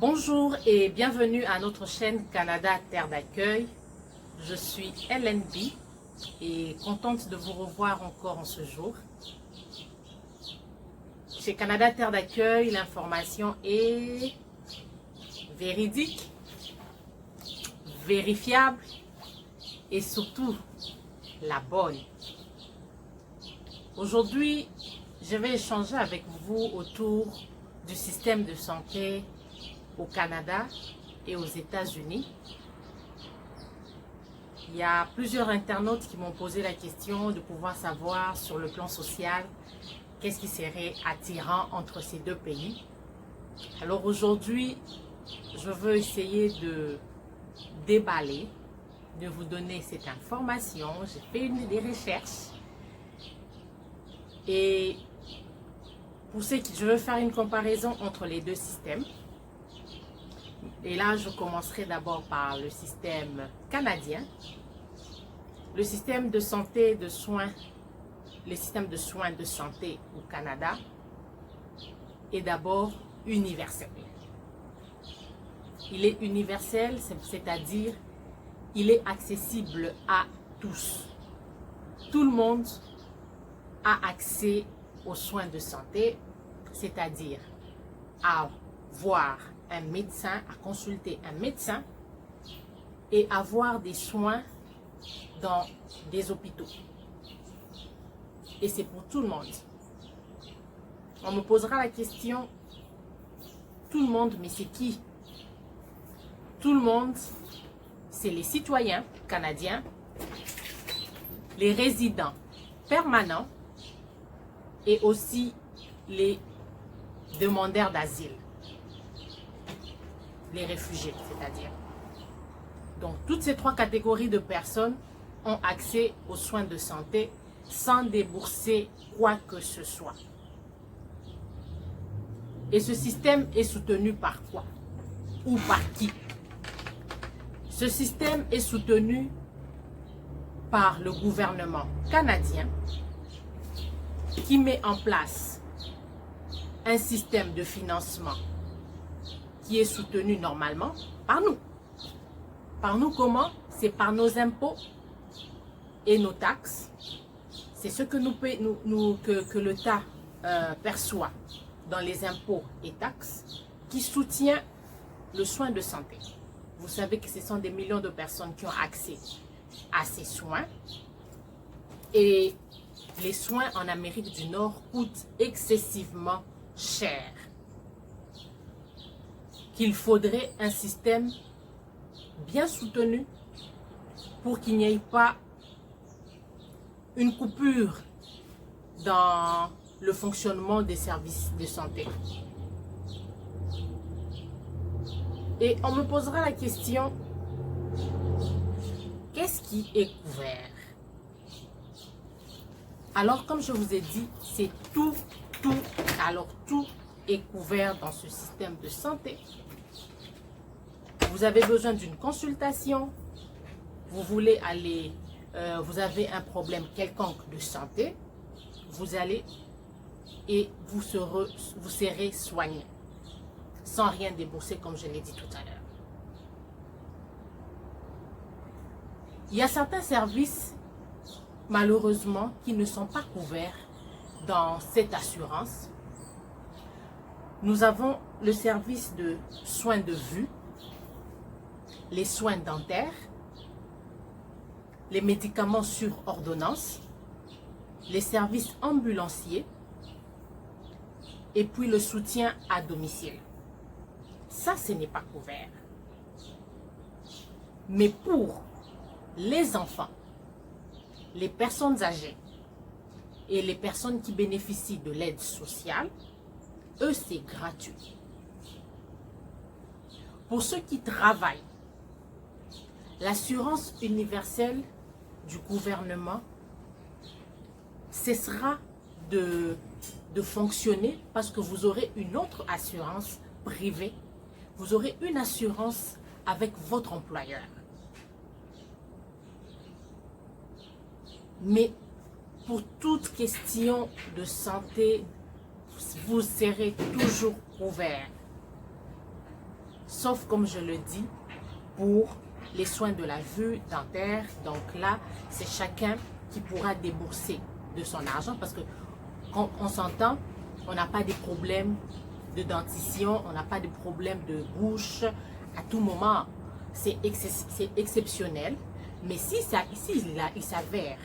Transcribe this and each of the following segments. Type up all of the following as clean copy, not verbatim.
Bonjour et bienvenue à notre chaîne Canada Terre d'accueil. Je suis LNB et contente de vous revoir encore en ce jour. Chez Canada Terre d'accueil, l'information est véridique, vérifiable et surtout la bonne. Aujourd'hui, je vais échanger avec vous autour du système de santé au Canada et aux États-Unis. Il y a plusieurs internautes qui m'ont posé la question de pouvoir savoir sur le plan social qu'est-ce qui serait attirant entre ces deux pays. Alors aujourd'hui, je veux essayer de déballer, de vous donner cette information. J'ai fait des recherches et je veux faire une comparaison entre les deux systèmes. Et là, je commencerai d'abord par le système canadien. Le système de santé, de soins, le système de soins de santé au Canada est d'abord universel. Il est universel, c'est-à-dire il est accessible à tous. Tout le monde a accès aux soins de santé, c'est-à-dire à voir un médecin, à consulter un médecin et avoir des soins dans des hôpitaux. Et c'est pour tout le monde. On me posera la question, tout le monde, mais c'est qui? Tout le monde, c'est les citoyens canadiens, les résidents permanents et aussi les demandeurs d'asile. Les réfugiés, c'est-à-dire. Donc, toutes ces trois catégories de personnes ont accès aux soins de santé sans débourser quoi que ce soit. Et ce système est soutenu par quoi? Ou par qui? Ce système est soutenu par le gouvernement canadien qui met en place un système de financement qui est soutenu normalement par nous. Par nous comment? C'est par nos impôts et nos taxes. C'est ce que que l'État perçoit dans les impôts et taxes qui soutient le soin de santé. Vous savez que ce sont des millions de personnes qui ont accès à ces soins. Et les soins en Amérique du Nord coûtent excessivement cher. Qu'il faudrait un système bien soutenu pour qu'il n'y ait pas une coupure dans le fonctionnement des services de santé. Et on me posera la question, qu'est-ce qui est couvert? Alors, comme je vous ai dit, c'est tout est couvert dans ce système de santé. Vous avez besoin d'une consultation, vous voulez aller, vous avez un problème quelconque de santé, vous allez et vous serez soigné sans rien débourser comme je l'ai dit tout à l'heure. Il y a certains services malheureusement qui ne sont pas couverts dans cette assurance. Nous avons le service de soins de vue, les soins dentaires, les médicaments sur ordonnance, les services ambulanciers et puis le soutien à domicile. Ça, ce n'est pas couvert. Mais pour les enfants, les personnes âgées et les personnes qui bénéficient de l'aide sociale, eux, c'est gratuit. Pour ceux qui travaillent, l'assurance universelle du gouvernement cessera de fonctionner parce que vous aurez une autre assurance privée. Vous aurez une assurance avec votre employeur. Mais pour toute question de santé, vous serez toujours couvert. sauf comme je le dis, pour les soins de la vue dentaire. Donc là, c'est chacun qui pourra débourser de son argent parce que quand on s'entend, on n'a pas des problèmes de dentition, on n'a pas de problèmes de bouche à tout moment. C'est exceptionnel. Mais si il s'avère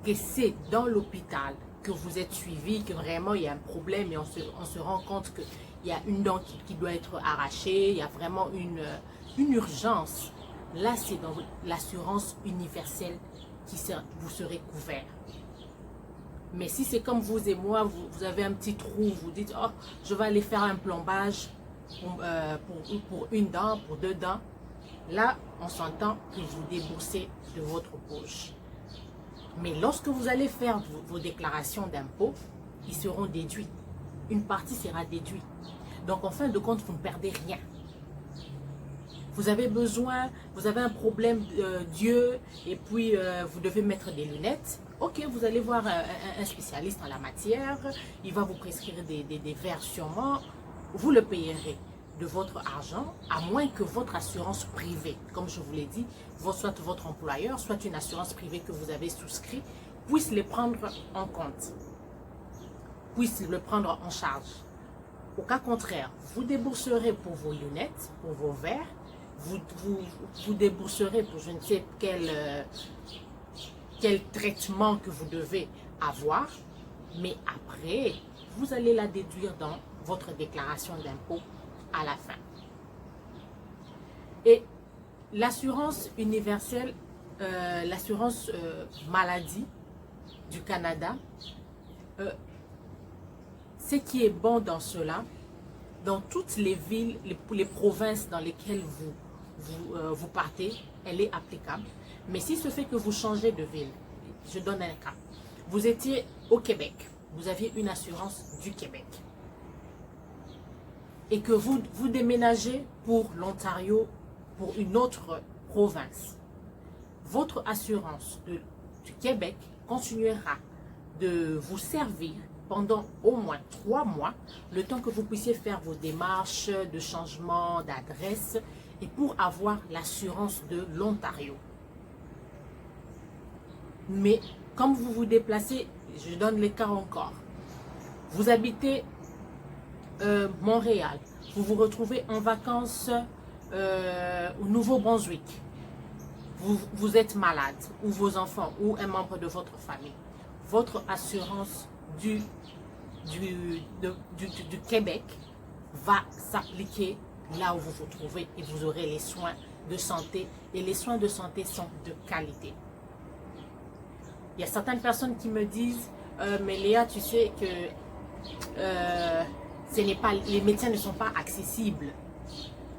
que c'est dans l'hôpital que vous êtes suivi, que vraiment il y a un problème et on se rend compte qu'il y a une dent qui doit être arrachée, il y a vraiment une urgence, là c'est dans l'assurance universelle vous serez couvert. Mais si c'est comme vous et moi, vous avez un petit trou, vous dites « Oh, je vais aller faire un plombage pour une dent, pour deux dents », là, on s'entend que vous déboursez de votre poche. Mais lorsque vous allez faire vos déclarations d'impôts, ils seront déduits. Une partie sera déduite. Donc, en fin de compte, vous ne perdez rien. Vous avez besoin, vous avez un problème d'yeux et puis vous devez mettre des lunettes. Ok, vous allez voir un spécialiste en la matière. Il va vous prescrire des verres sûrement. Vous le payerez de votre argent, à moins que votre assurance privée, comme je vous l'ai dit, soit votre employeur, soit une assurance privée que vous avez souscrit, puisse les prendre en compte, puisse le prendre en charge. Au cas contraire, vous débourserez pour vos lunettes, pour vos verres, vous débourserez pour je ne sais quel traitement que vous devez avoir, mais après, vous allez la déduire dans votre déclaration d'impôt à la fin. Et l'assurance universelle, l'assurance maladie du Canada, ce qui est bon dans cela, dans toutes les villes, les provinces dans lesquelles vous partez, elle est applicable. Mais si ce fait que vous changez de ville, je donne un cas. Vous étiez au Québec, vous aviez une assurance du Québec. Et que vous déménagez pour l'Ontario, pour une autre province. Votre assurance du Québec continuera de vous servir pendant au moins 3 mois, le temps que vous puissiez faire vos démarches de changement d'adresse et pour avoir l'assurance de l'Ontario. Mais comme vous vous déplacez, je donne les cas encore. Vous habitez Montréal, vous vous retrouvez en vacances au Nouveau-Brunswick, vous êtes malade, ou vos enfants, ou un membre de votre famille, votre assurance du Québec va s'appliquer là où vous vous trouvez et vous aurez les soins de santé, et les soins de santé sont de qualité. Il y a certaines personnes qui me disent mais Léa, tu sais que les médecins ne sont pas accessibles.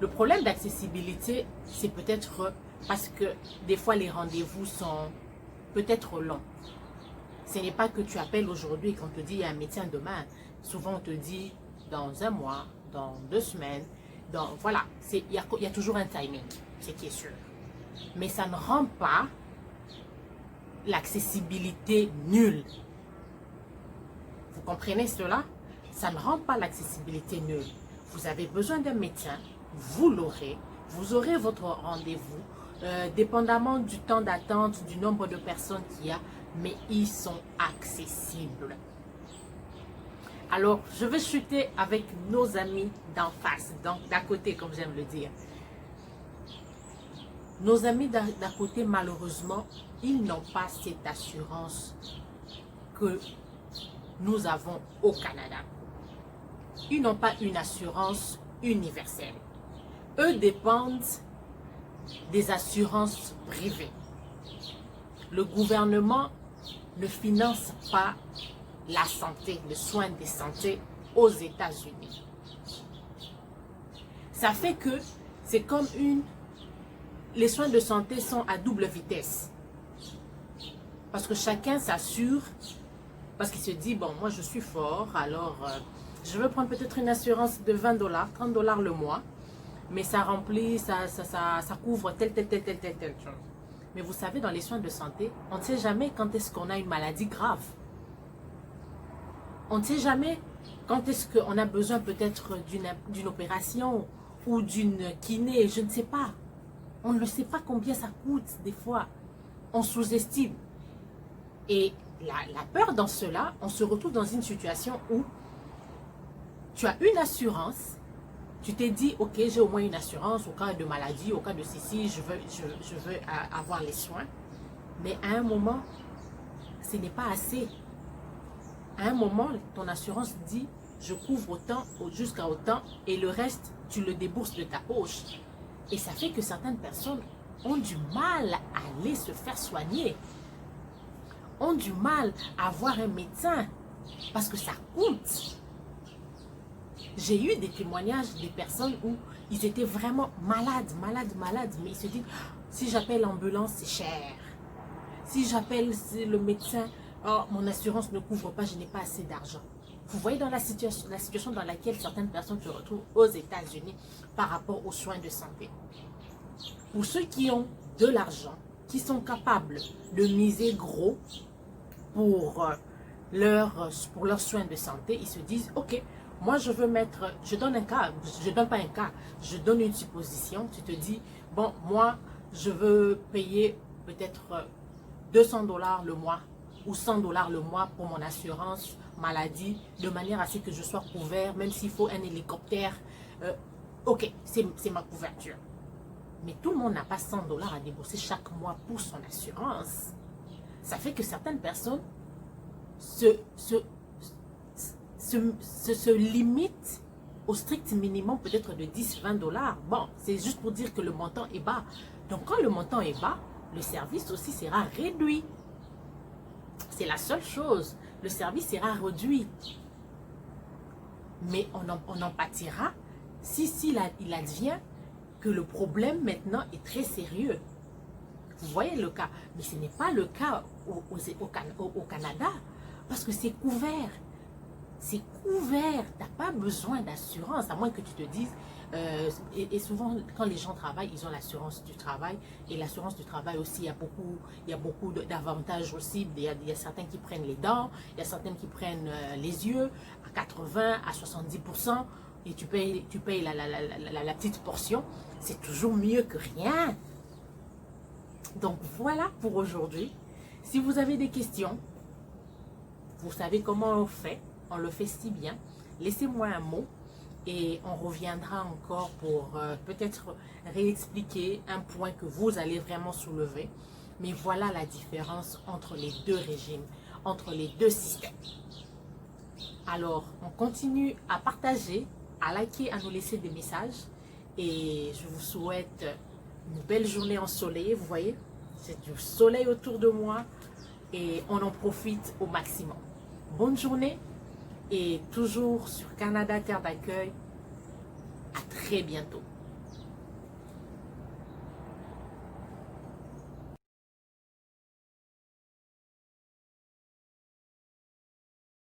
Le problème d'accessibilité, c'est peut-être parce que des fois les rendez-vous sont peut-être longs. Ce n'est pas que tu appelles aujourd'hui et qu'on te dit il y a un médecin demain. Souvent on te dit dans 1 mois, dans 2 semaines. Voilà, il y a toujours un timing, c'est qui est sûr. Mais ça ne rend pas l'accessibilité nulle. Vous comprenez cela? Ça ne rend pas l'accessibilité nulle. Vous avez besoin d'un médecin, vous l'aurez, vous aurez votre rendez-vous, dépendamment du temps d'attente, du nombre de personnes qu'il y a, mais ils sont accessibles. Alors, je vais chuter avec nos amis d'en face, donc d'à côté, comme j'aime le dire. Nos amis d'à côté, malheureusement, ils n'ont pas cette assurance que nous avons au Canada. Ils n'ont pas une assurance universelle. Eux dépendent des assurances privées. Le gouvernement ne finance pas la santé, le soin de santé aux États-Unis. Ça fait que c'est comme les soins de santé sont à double vitesse. Parce que chacun s'assure, parce qu'il se dit, bon, moi je suis fort, alors je veux prendre peut-être une assurance de 20 $, 30 $ le mois, mais ça remplit, ça couvre telle chose. Mais vous savez, dans les soins de santé, on ne sait jamais quand est-ce qu'on a une maladie grave. On ne sait jamais quand est-ce qu'on a besoin peut-être d'une opération ou d'une kiné, je ne sais pas. On ne sait pas combien ça coûte des fois. On sous-estime. Et la peur dans cela, on se retrouve dans une situation où tu as une assurance, tu t'es dit, ok, j'ai au moins une assurance au cas de maladie, au cas de ceci, je veux avoir les soins. Mais à un moment, ce n'est pas assez. À un moment, ton assurance dit, je couvre autant jusqu'à autant et le reste, tu le débourses de ta poche. Et ça fait que certaines personnes ont du mal à aller se faire soigner, ont du mal à voir un médecin parce que ça coûte. J'ai eu des témoignages des personnes où ils étaient vraiment malades, mais ils se disent, si j'appelle l'ambulance, c'est cher. Si j'appelle le médecin, oh, mon assurance ne couvre pas, je n'ai pas assez d'argent. Vous voyez dans la situation dans laquelle certaines personnes se retrouvent aux États-Unis par rapport aux soins de santé. Pour ceux qui ont de l'argent, qui sont capables de miser gros pour leurs soins de santé, ils se disent, ok, moi je veux mettre, je donne un cas, je donne pas un cas, je donne une supposition, tu te dis, bon, moi je veux payer peut-être 200 $ le mois ou 100 $ le mois pour mon assurance maladie, de manière à ce que je sois couvert, même s'il faut un hélicoptère, ok, c'est ma couverture. Mais tout le monde n'a pas 100 $ à débourser chaque mois pour son assurance. Ça fait que certaines personnes se limitent au strict minimum peut-être de 10-20 $. Bon, c'est juste pour dire que le montant est bas. Donc quand le montant est bas, le service aussi sera réduit. C'est la seule chose. Le service sera réduit. Mais on en pâtira si il advient que le problème maintenant est très sérieux. Vous voyez le cas. Mais ce n'est pas le cas au Canada. Parce que c'est couvert. C'est couvert. Tu n'as pas besoin d'assurance. À moins que tu te dises... et souvent, quand les gens travaillent, ils ont l'assurance du travail. Et l'assurance du travail aussi, il y a beaucoup d'avantages aussi. Il y a certains qui prennent les dents. Il y a certains qui prennent les yeux à 80, à 70%. Et tu payes la petite portion. C'est toujours mieux que rien. Donc voilà pour aujourd'hui. Si vous avez des questions, vous savez comment on fait. On le fait si bien. Laissez-moi un mot et on reviendra encore pour peut-être réexpliquer un point que vous allez vraiment soulever. Mais voilà la différence entre les deux régimes, entre les deux systèmes. Alors, on continue à partager, à liker, à nous laisser des messages. Et je vous souhaite une belle journée ensoleillée. Vous voyez, c'est du soleil autour de moi et on en profite au maximum. Bonne journée et toujours sur Canada Terre d'accueil. À très bientôt.